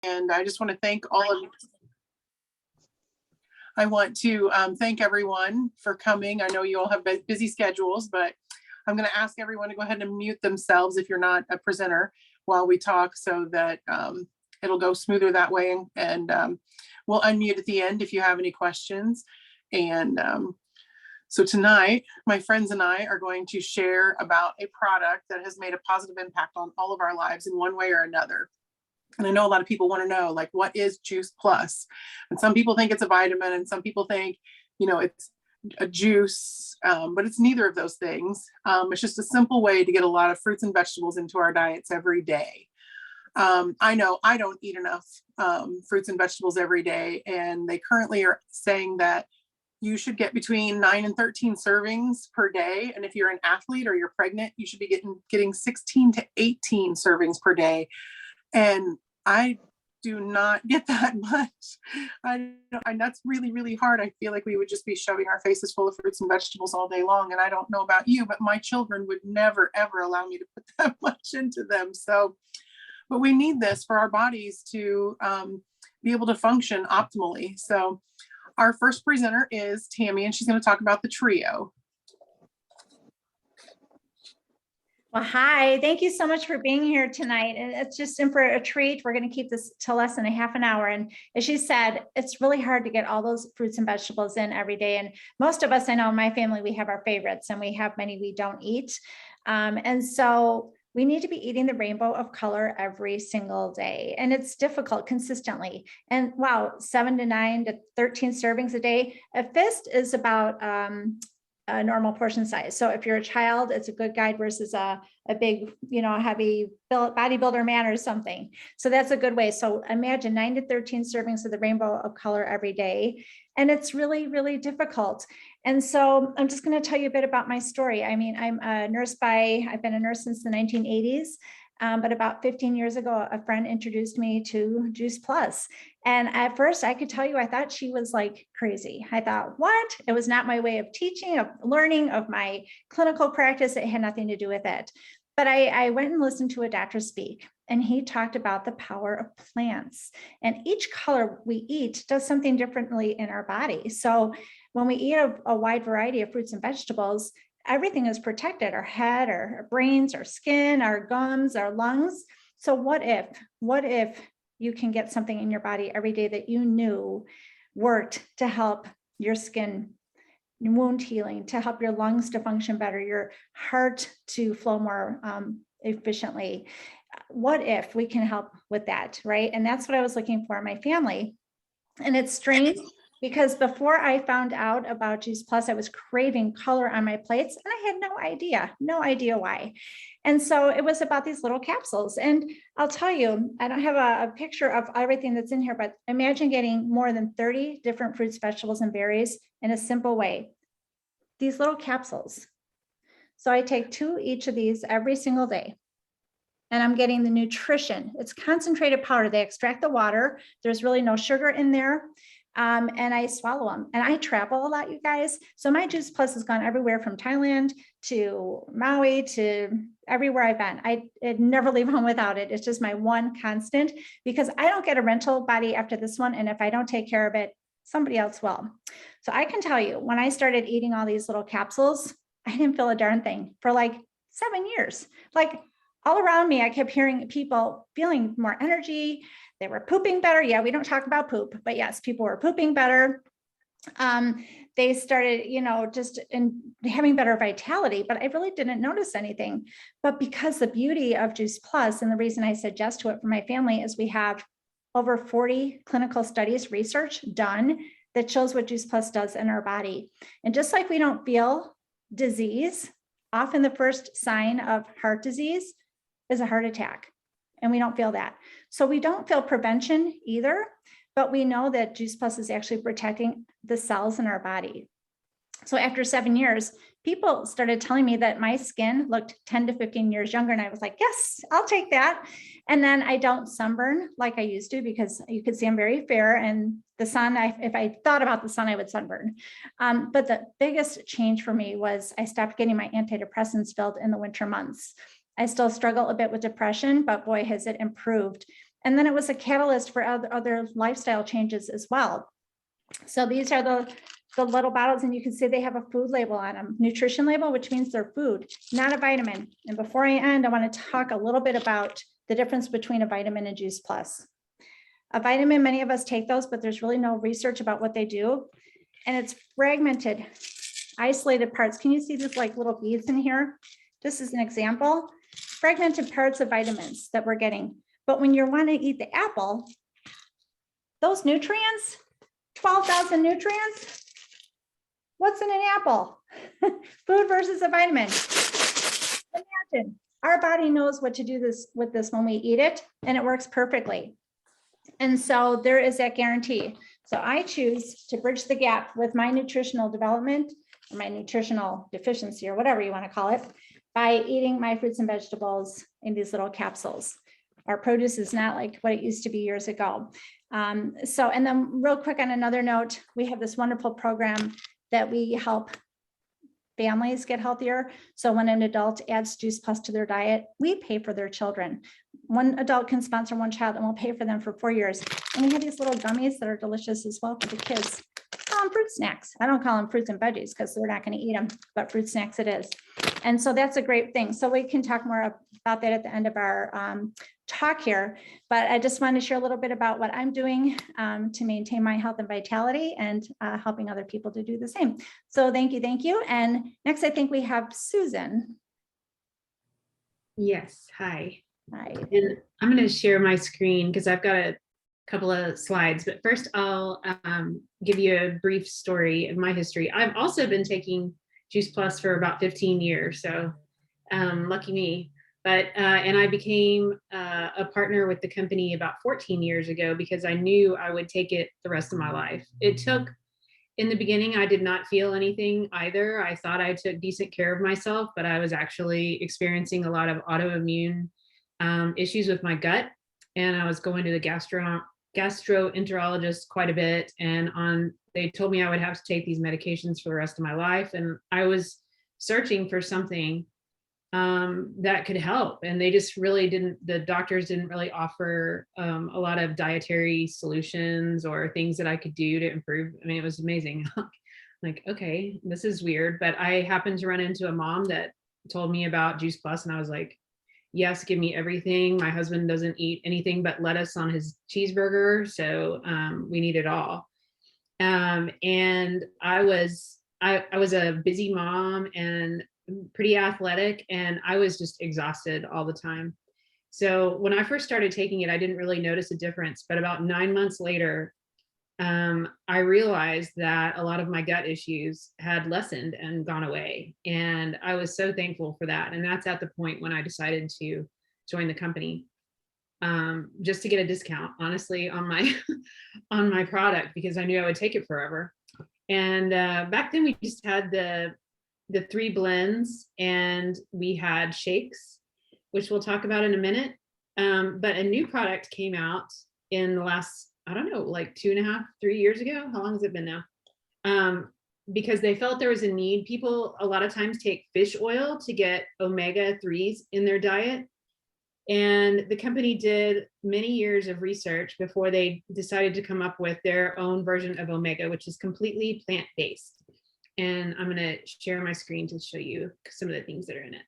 And I just want to thank all of you. I want to thank everyone for coming. I know you all have busy schedules, but I'm going to ask everyone to go ahead and mute themselves if you're not a presenter while we talk, so that it'll go smoother that way. And we'll unmute at the end if you have any questions. And so tonight, my friends and I are going to share about a product that has made a positive impact on all of our lives in one way or another. And I know a lot of people want to know, like, what is Juice Plus? And some people think it's a vitamin, and some people think, it's a juice, but it's neither of those things. It's just a simple way to get a lot of fruits and vegetables into our diets every day. I know I don't eat enough fruits and vegetables every day, and they currently are saying that you should get between 9 and 13 servings per day. And if you're an athlete or you're pregnant, you should be getting 16 to 18 servings per day. And I do not get that much. And that's really, really hard. I feel like we would just be shoving our faces full of fruits and vegetables all day long. And I don't know about you, but my children would never, ever allow me to put that much into them. So, but we need this for our bodies to be able to function optimally. So our first presenter is Tammy, and she's going to talk about the trio. Well, hi, thank you so much for being here tonight. And it's just in for a treat. We're going to keep this to less than a half an hour. And as she said, it's really hard to get all those fruits and vegetables in every day. And most of us, I know in my family, we have our favorites, and we have many we don't eat. And so we need to be eating the rainbow of color every single day. And it's difficult consistently. And wow, 7 to 9 to 13 servings a day. A fist is about a normal portion size. So if you're a child, it's a good guide versus a big, heavy bodybuilder man or something. So that's a good way. So imagine 9 to 13 servings of the rainbow of color every day. And it's really, really difficult. And so I'm just going to tell you a bit about my story. I mean, I've been a nurse since the 1980s. But about 15 years ago, a friend introduced me to Juice Plus. And at first I could tell you, I thought she was like crazy. I thought, what? It was not my way of teaching, of learning, of my clinical practice. It had nothing to do with it. But I went and listened to a doctor speak, and he talked about the power of plants. And each color we eat does something differently in our body. So when we eat a wide variety of fruits and vegetables, everything is protected: our head, our brains, our skin, our gums, our lungs. So what if you can get something in your body every day that you knew worked to help your skin, wound healing, to help your lungs to function better, your heart to flow more efficiently? What if we can help with that, right? And that's what I was looking for in my family. And it's strange, because before I found out about Juice Plus, I was craving color on my plates, and I had no idea why. And so it was about these little capsules. And I'll tell you, I don't have a picture of everything that's in here, but imagine getting more than 30 different fruits, vegetables, and berries in a simple way. These little capsules. So I take 2 each of these every single day. And I'm getting the nutrition. It's concentrated powder. They extract the water. There's really no sugar in there. And I swallow them. And I travel a lot, you guys. So my Juice Plus has gone everywhere from Thailand to Maui to everywhere I've been. I'd never leave home without it. It's just my one constant, because I don't get a rental body after this one. And if I don't take care of it, somebody else will. So I can tell you, when I started eating all these little capsules, I didn't feel a darn thing for like 7 years. Like, all around me, I kept hearing people feeling more energy. They were pooping better. Yeah, we don't talk about poop, but yes, people were pooping better. They started, just having better vitality, but I really didn't notice anything. But because the beauty of Juice Plus, and the reason I said yes to it for my family, is we have over 40 clinical studies, research done that shows what Juice Plus does in our body. And just like we don't feel disease, often the first sign of heart disease is a heart attack, and we don't feel that. So we don't feel prevention either, but we know that Juice Plus is actually protecting the cells in our body. So after 7 years, people started telling me that my skin looked 10 to 15 years younger, and I was like, yes, I'll take that. And then I don't sunburn like I used to, because you could see I'm very fair, and the sun, if I thought about the sun, I would sunburn. But the biggest change for me was I stopped getting my antidepressants filled in the winter months. I still struggle a bit with depression, but boy, has it improved. And then it was a catalyst for other lifestyle changes as well. So these are the little bottles, and you can see they have a food label on them, nutrition label, which means they're food, not a vitamin. And before I end, I want to talk a little bit about the difference between a vitamin and Juice Plus. A vitamin, many of us take those, but there's really no research about what they do. And it's fragmented, isolated parts. Can you see this like little beads in here? Just as an example, fragmented parts of vitamins that we're getting. But when you want to eat the apple, those nutrients, 12,000 nutrients, what's in an apple? Food versus a vitamin. Imagine our body knows what to do with this when we eat it, and it works perfectly. And so there is that guarantee. So I choose to bridge the gap with my nutritional development, or my nutritional deficiency, or whatever you want to call it, by eating my fruits and vegetables in these little capsules. Our produce is not like what it used to be years ago. And then real quick on another note, we have this wonderful program that we help families get healthier. So when an adult adds Juice Plus to their diet, we pay for their children. One adult can sponsor one child and we'll pay for them for 4 years. And we have these little gummies that are delicious as well for the kids. I call them fruit snacks. I don't call them fruits and veggies because they're not going to eat them, but fruit snacks it is. And so that's a great thing. So we can talk more about that at the end of our talk here, but I just want to share a little bit about what I'm doing to maintain my health and vitality, and helping other people to do the same. So thank you, thank you. And next, I think we have Susan. Yes, hi. Hi. And I'm going to share my screen because I've got a couple of slides, but first I'll give you a brief story of my history. I've also been taking Juice Plus for about 15 years, so lucky me. But and I became a partner with the company about 14 years ago because I knew I would take it the rest of my life. It took, in the beginning, I did not feel anything either. I thought I took decent care of myself, but I was actually experiencing a lot of autoimmune issues with my gut. And I was going to the gastroenterologist quite a bit. And they told me I would have to take these medications for the rest of my life. And I was searching for something that could help. And they just really the doctors didn't really offer a lot of dietary solutions or things that I could do to improve. I mean, it was amazing. Like, okay, this is weird. But I happened to run into a mom that told me about Juice Plus, and I was like, yes, give me everything. My husband doesn't eat anything but lettuce on his cheeseburger, so we need it all. And I was a busy mom and pretty athletic, and I was just exhausted all the time. So when I first started taking it, I didn't really notice a difference, but about 9 months later, I realized that a lot of my gut issues had lessened and gone away. And I was so thankful for that. And that's at the point when I decided to join the company, just to get a discount, honestly, on my on my product, because I knew I would take it forever. And back then we just had the 3 blends, and we had shakes, which we'll talk about in a minute. But a new product came out in the last, I don't know, like 2.5, 3 years ago. How long has it been now? Because they felt there was a need. People a lot of times take fish oil to get omega-3s in their diet. And the company did many years of research before they decided to come up with their own version of omega, which is completely plant-based. And I'm going to share my screen to show you some of the things that are in it.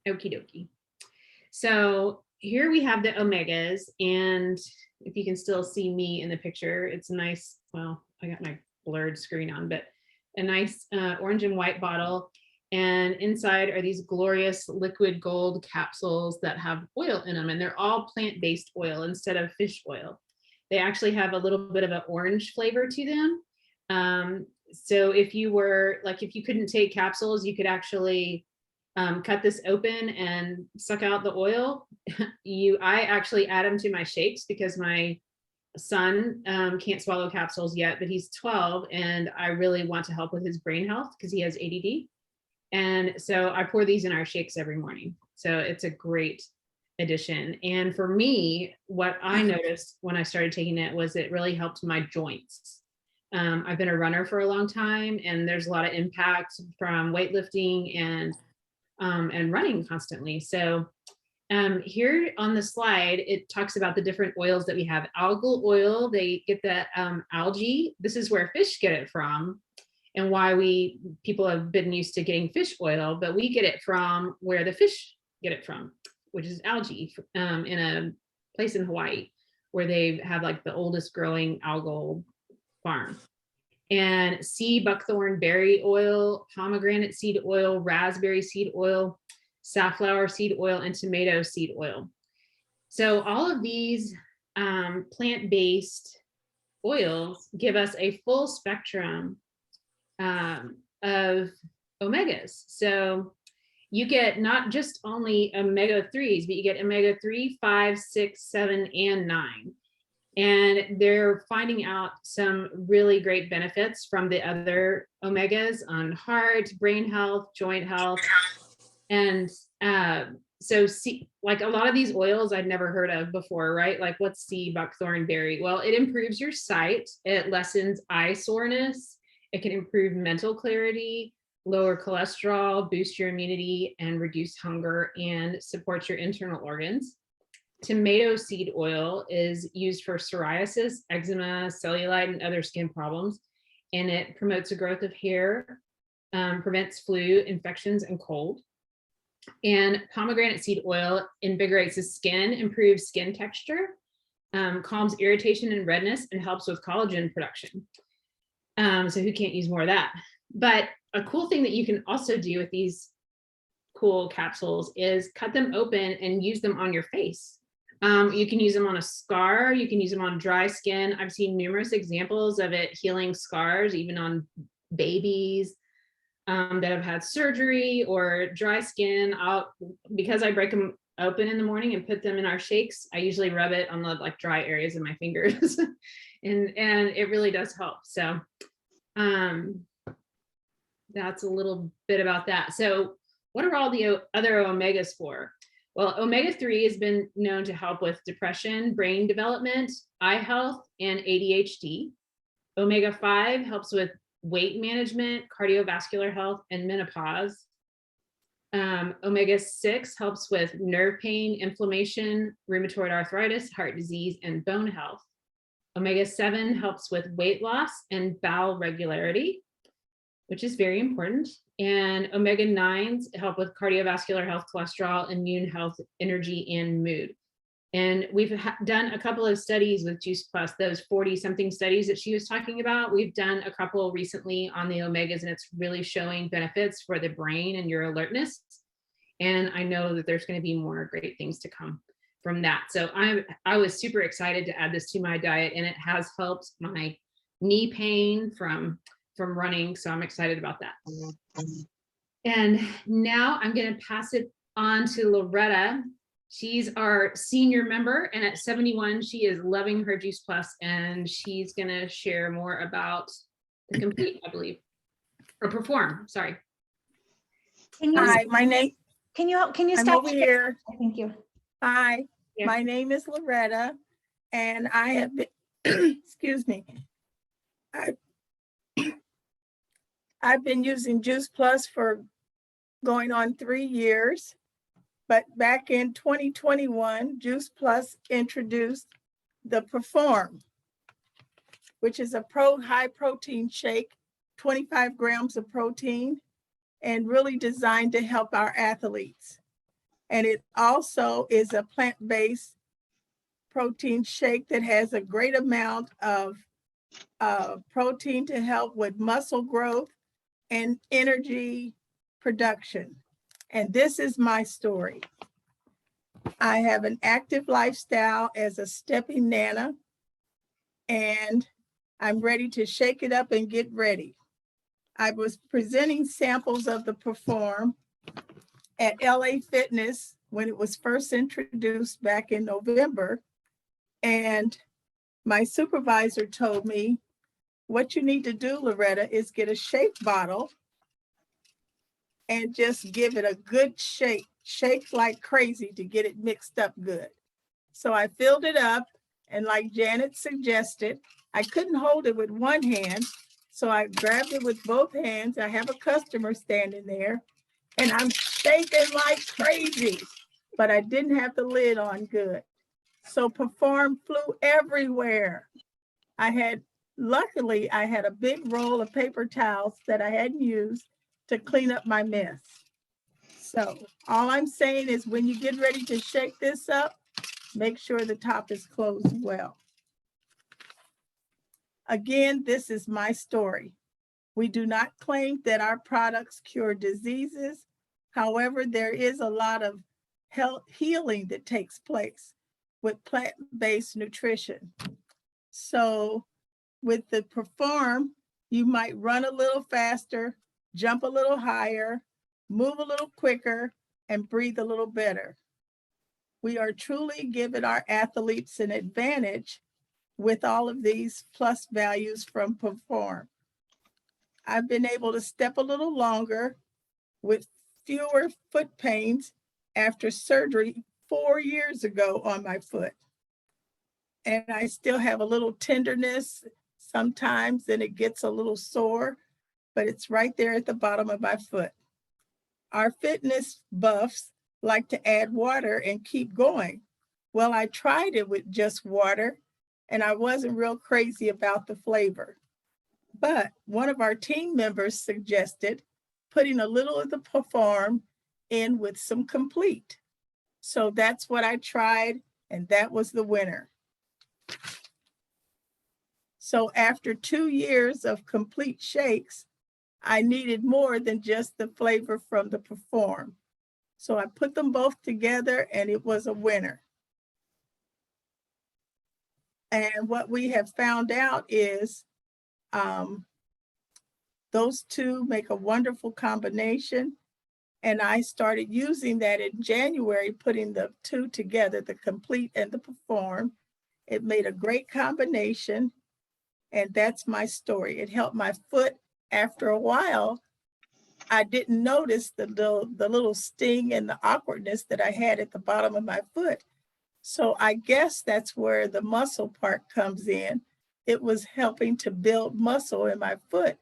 Okie dokie. So here we have the omegas, and if you can still see me in the picture, it's nice. Well, I got my blurred screen on, but a nice orange and white bottle. And inside are these glorious liquid gold capsules that have oil in them, and they're all plant-based oil instead of fish oil. They actually have a little bit of an orange flavor to them. So if you couldn't take capsules, you could actually cut this open and suck out the oil. I actually add them to my shakes because my son can't swallow capsules yet, but he's 12, and I really want to help with his brain health because he has ADD. And so I pour these in our shakes every morning. So it's a great addition. And for me, what I noticed when I started taking it was it really helped my joints. I've been a runner for a long time, and there's a lot of impact from weightlifting and running constantly. So here on the slide, it talks about the different oils that we have. Algal oil, they get the algae. This is where fish get it from, and why people have been used to getting fish oil, but we get it from where the fish get it from, which is algae, in a place in Hawaii where they have like the oldest growing algal farm. And sea buckthorn berry oil, pomegranate seed oil, raspberry seed oil, safflower seed oil, and tomato seed oil. So all of these plant-based oils give us a full spectrum of omegas. So you get not just only omega-3s, but you get omega-3, 5, 6, 7, and 9. And they're finding out some really great benefits from the other omegas on heart, brain health, joint health. And so like a lot of these oils I'd never heard of before, right? Like what's sea buckthorn berry? Well, it improves your sight. It lessens eye soreness. It can improve mental clarity, lower cholesterol, boost your immunity, and reduce hunger, and support your internal organs. Tomato seed oil is used for psoriasis, eczema, cellulite, and other skin problems. And it promotes the growth of hair, prevents flu, infections, and cold. And pomegranate seed oil invigorates the skin, improves skin texture, calms irritation and redness, and helps with collagen production. So who can't use more of that? But a cool thing that you can also do with these cool capsules is cut them open and use them on your face. You can use them on a scar. You can use them on dry skin. I've seen numerous examples of it healing scars, even on babies that have had surgery or dry skin. Because I break them open in the morning and put them in our shakes, I usually rub it on the like dry areas of my fingers, and it really does help. So that's a little bit about that. So what are all the other omegas for? Well, omega-3 has been known to help with depression, brain development, eye health, and ADHD. Omega-5 helps with weight management, cardiovascular health, and menopause. Omega-6 helps with nerve pain, inflammation, rheumatoid arthritis, heart disease, and bone health. Omega-7 helps with weight loss and bowel regularity, which is very important. And omega-9s help with cardiovascular health, cholesterol, immune health, energy, and mood. And we've done a couple of studies with Juice Plus, those 40-something studies that she was talking about. We've done a couple recently on the omegas, and it's really showing benefits for the brain and your alertness. And I know that there's going to be more great things to come from that. So I was super excited to add this to my diet, and it has helped my knee pain from running. So I'm excited about that. And now I'm going to pass it on to Loretta. She's our senior member, and at 71, she is loving her Juice Plus, and she's going to share more about the Complete, I believe, or Perform. Sorry. Hi, my name. Can you I'm stop over here. Thank you. Hi, Yeah. my name is Loretta, and I have been, excuse me. I've been using Juice Plus for going on 3 years, but back in 2021, Juice Plus introduced the Perform, which is a high protein shake, 25 grams of protein, and really designed to help our athletes. And it also is a plant-based protein shake that has a great amount of protein to help with muscle growth and energy production. And this is my story. I have an active lifestyle as a stepping nana, and I'm ready to shake it up and get ready. I was presenting samples of the Perform at LA Fitness when it was first introduced back in November. And my supervisor told me, what you need to do, Loretta, is get a shake bottle and just give it a good shake like crazy to get it mixed up good. So I filled it up, and like Janet suggested, I couldn't hold it with one hand, so I grabbed it with both hands. I have a customer standing there and I'm shaking like crazy, but I didn't have the lid on good. So Perform flew everywhere. Luckily, I had a big roll of paper towels that I hadn't used to clean up my mess. So all I'm saying is when you get ready to shake this up, make sure the top is closed well. Again, this is my story. We do not claim that our products cure diseases. However, there is a lot of health healing that takes place with plant-based nutrition. So with the Perform, you might run a little faster, jump a little higher, move a little quicker, and breathe a little better. We are truly giving our athletes an advantage with all of these plus values from Perform. I've been able to step a little longer with fewer foot pains after surgery 4 years ago on my foot. And I still have a little tenderness sometimes, and it gets a little sore, but it's right there at the bottom of my foot. Our fitness buffs like to add water and keep going. Well, I tried it with just water, and I wasn't real crazy about the flavor. But one of our team members suggested putting a little of the Perform in with some Complete. So that's what I tried, and that was the winner. So after 2 years of Complete shakes, I needed more than just the flavor from the Perform. So I put them both together and it was a winner. And what we have found out is those two make a wonderful combination. And I started using that in January, putting the two together, the Complete and the Perform. It made a great combination. And that's my story. It helped my foot. After a while, I didn't notice the little sting and the awkwardness that I had at the bottom of my foot. So I guess that's where the muscle part comes in. It was helping to build muscle in my foot,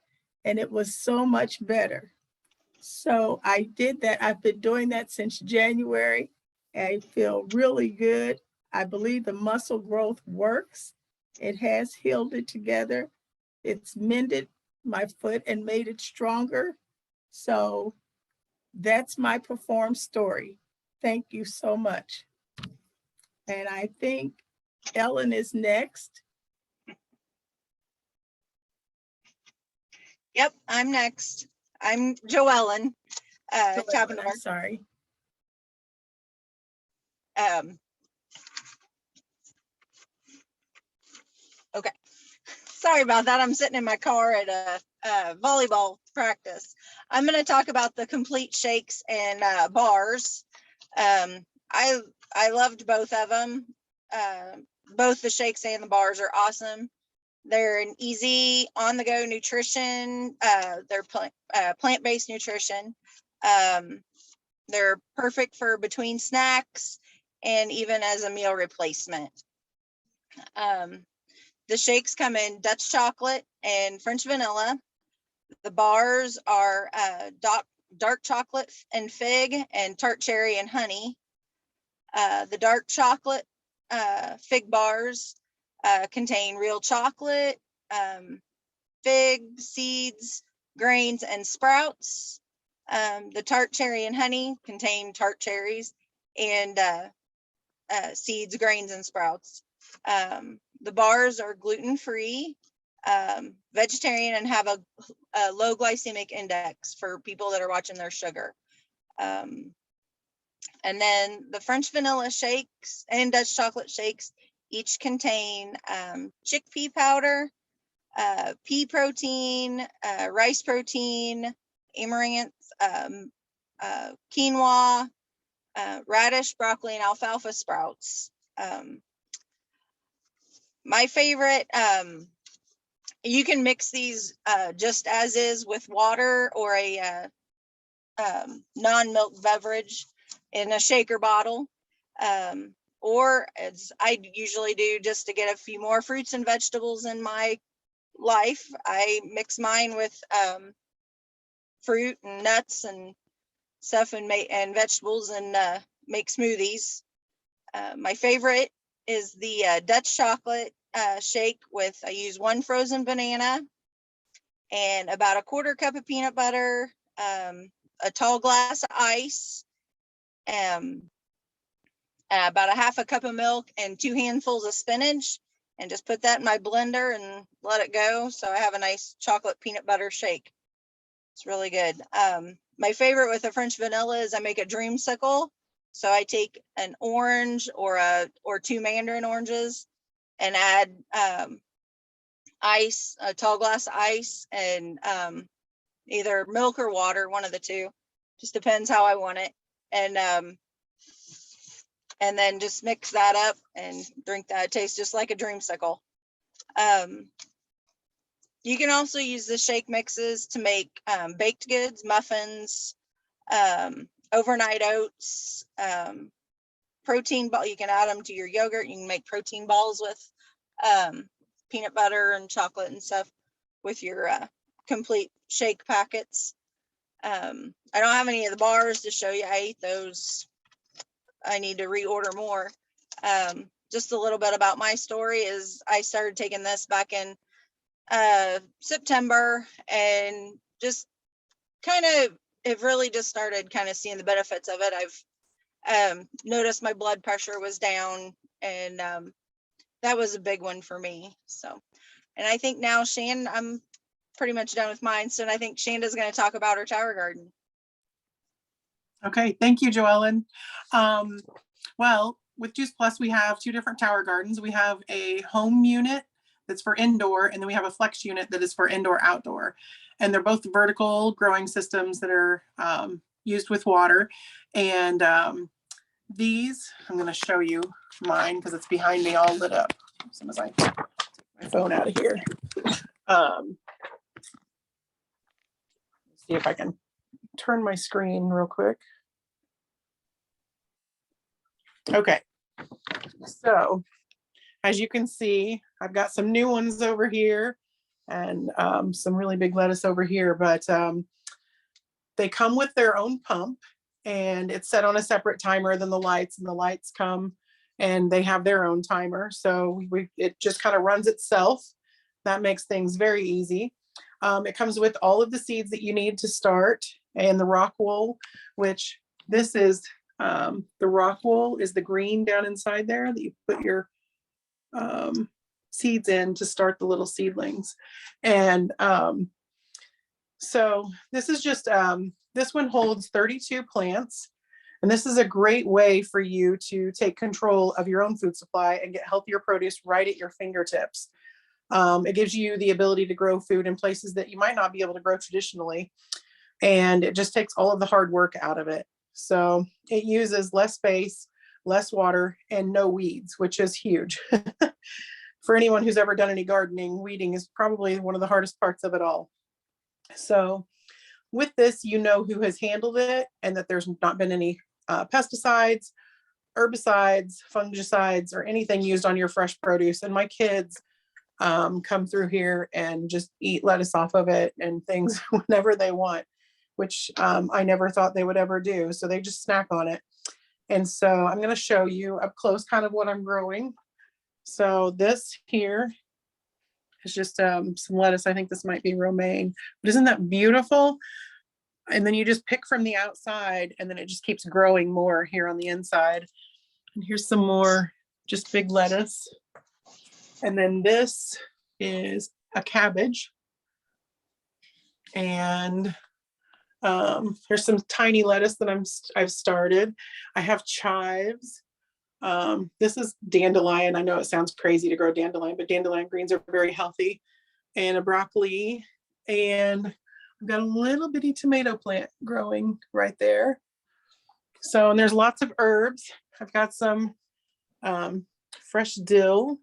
and it was so much better. So I did that. I've been doing that since January. I feel really good. I believe the muscle growth works. It has healed it together. It's mended my foot and made it stronger. So that's my Perform story. Thank you so much. And I think Ellen is next. Yep, I'm next. I'm Joellen Chabonor. I'm sorry. Okay, sorry about that. I'm sitting in my car at a volleyball practice. I'm going to talk about the Complete shakes and bars. I loved both of them. Both the shakes and the bars are awesome. They're an easy on-the-go nutrition. They're plant-based nutrition. They're perfect for between snacks and even as a meal replacement. The shakes come in Dutch chocolate and French vanilla. The bars are dark chocolate and fig and tart cherry and honey. The dark chocolate fig bars contain real chocolate, fig seeds, grains, and sprouts. The tart cherry and honey contain tart cherries and seeds, grains, and sprouts. The bars are gluten-free, vegetarian, and have a low glycemic index for people that are watching their sugar. And then the French vanilla shakes and Dutch chocolate shakes each contain chickpea powder, pea protein, rice protein, amaranth, quinoa, radish, broccoli, and alfalfa sprouts. My favorite, you can mix these just as is with water or a non-milk beverage in a shaker bottle, or as I usually do, just to get a few more fruits and vegetables in my life, I mix mine with fruit and nuts and stuff and vegetables and make smoothies. My favorite is the Dutch chocolate shake with, I use 1 frozen banana and about a 1/4 cup of peanut butter, a tall glass of ice, about a 1/2 cup of milk and 2 handfuls of spinach, and just put that in my blender and let it go. So I have a nice chocolate peanut butter shake. It's really good. My favorite with the French vanilla is I make a dreamsicle. So I take an orange or 2 mandarin oranges and add ice, a tall glass of ice, and either milk or water, one of the two. Just depends how I want it. And then just mix that up and drink that. It tastes just like a dreamsicle. You can also use the shake mixes to make baked goods, muffins, overnight oats, protein ball. You can add them to your yogurt. You can make protein balls with peanut butter and chocolate and stuff with your complete shake packets. I don't have any of the bars to show you. I ate those. I need to reorder more. Just a little bit about my story is I started taking this back in September, and just kind of have really just started kind of seeing the benefits of it. I've noticed my blood pressure was down, and that was a big one for me. So, and I think now I'm pretty much done with mine. So I think Shanda's going to talk about her tower garden. Okay, thank you, Joellen. Well, with Juice Plus, we have 2 different tower gardens. We have a home unit that's for indoor, and then we have a flex unit that is for indoor outdoor. And they're both vertical growing systems that are used with water. And these, I'm going to show you mine because it's behind me all lit up. As soon as I take my phone out of here. See if I can turn my screen real quick. Okay, so as you can see, I've got some new ones over here and some really big lettuce over here, but they come with their own pump, and it's set on a separate timer than the lights, and the lights come and they have their own timer. So it just kind of runs itself. That makes things very easy. It comes with all of the seeds that you need to start, and the rock wool, which this is the rock wool is the green down inside there that you put your seeds in to start the little seedlings. And so this is just this one holds 32 plants, and this is a great way for you to take control of your own food supply and get healthier produce right at your fingertips. It gives you the ability to grow food in places that you might not be able to grow traditionally, and it just takes all of the hard work out of it. So it uses less space, less water, and no weeds, which is huge. For anyone who's ever done any gardening, weeding is probably one of the hardest parts of it all. So with this, you know who has handled it, and that there's not been any pesticides, herbicides, fungicides, or anything used on your fresh produce. And my kids come through here and just eat lettuce off of it and things whenever they want, which I never thought they would ever do. So they just snack on it. And so I'm going to show you up close kind of what I'm growing. So this here is just some lettuce. I think this might be romaine, but isn't that beautiful? And then you just pick from the outside, and then it just keeps growing more here on the inside. And here's some more just big lettuce. And then this is a cabbage. And there's some tiny lettuce that I've started. I have chives. This is dandelion. I know it sounds crazy to grow dandelion, but dandelion greens are very healthy. And a broccoli. And I've got a little bitty tomato plant growing right there. So, and there's lots of herbs. I've got some fresh dill.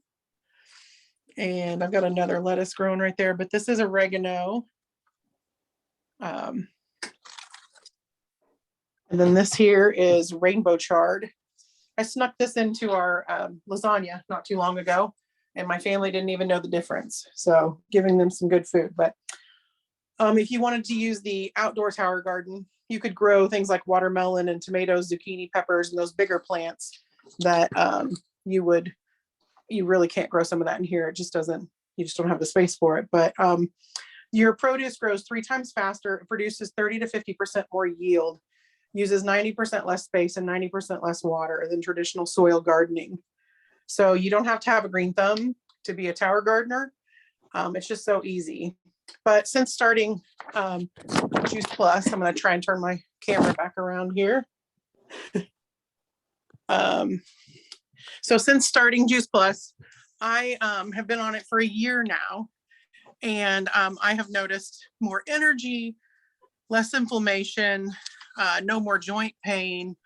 And I've got another lettuce growing right there, but this is oregano. And then this here is rainbow chard. I snuck this into our lasagna not too long ago, and my family didn't even know the difference. So giving them some good food. But if you wanted to use the outdoor tower garden, you could grow things like watermelon and tomatoes, zucchini, peppers, and those bigger plants that you really can't grow some of that in here. It just doesn't, you just don't have the space for it. But your produce grows 3 times faster. It produces 30 to 50% more yield, uses 90% less space and 90% less water than traditional soil gardening. So you don't have to have a green thumb to be a tower gardener. It's just so easy. But since starting Juice Plus, I'm going to try and turn my camera back around here. So since starting Juice Plus, I have been on it for a year now, and I have noticed more energy, less inflammation, no more joint pain.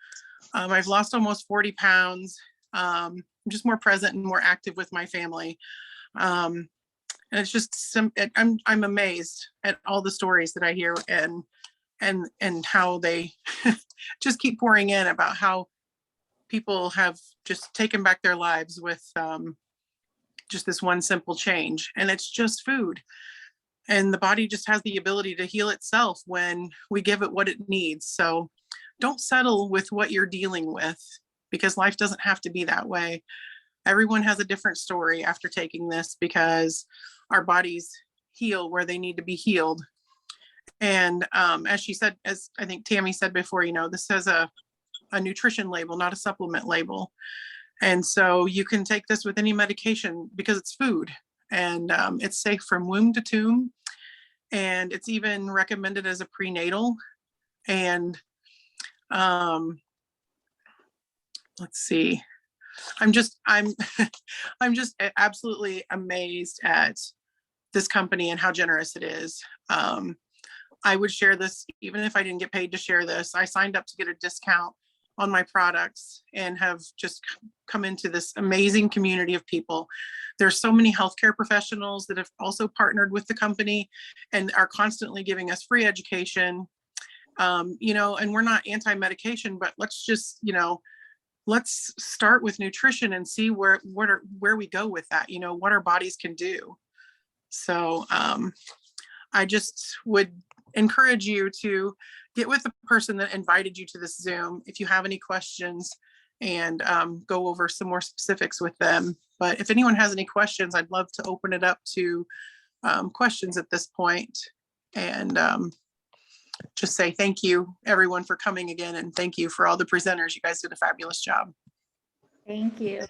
I've lost almost 40 pounds. I'm just more present and more active with my family. And it's just I'm amazed at all the stories that I hear and how they just keep pouring in about how people have just taken back their lives with just this one simple change. And it's just food. And the body just has the ability to heal itself when we give it what it needs. So don't settle with what you're dealing with, because life doesn't have to be that way. Everyone has a different story after taking this, because our bodies heal where they need to be healed. And as she said, as I think Tammy said before, this has a nutrition label, not a supplement label. And so you can take this with any medication because it's food, and it's safe from womb to tomb. And it's even recommended as a prenatal. And let's see, I'm I'm just absolutely amazed at this company and how generous it is. I would share this even if I didn't get paid to share this. I signed up to get a discount on my products and have just come into this amazing community of people. There's so many healthcare professionals that have also partnered with the company and are constantly giving us free education. And we're not anti-medication, but let's just, let's start with nutrition and see where we go with that, what our bodies can do. So I just would encourage you to get with the person that invited you to this Zoom if you have any questions, and go over some more specifics with them. But if anyone has any questions, I'd love to open it up to questions at this point, and just say thank you everyone for coming again, and thank you for all the presenters. You guys did a fabulous job. Thank you.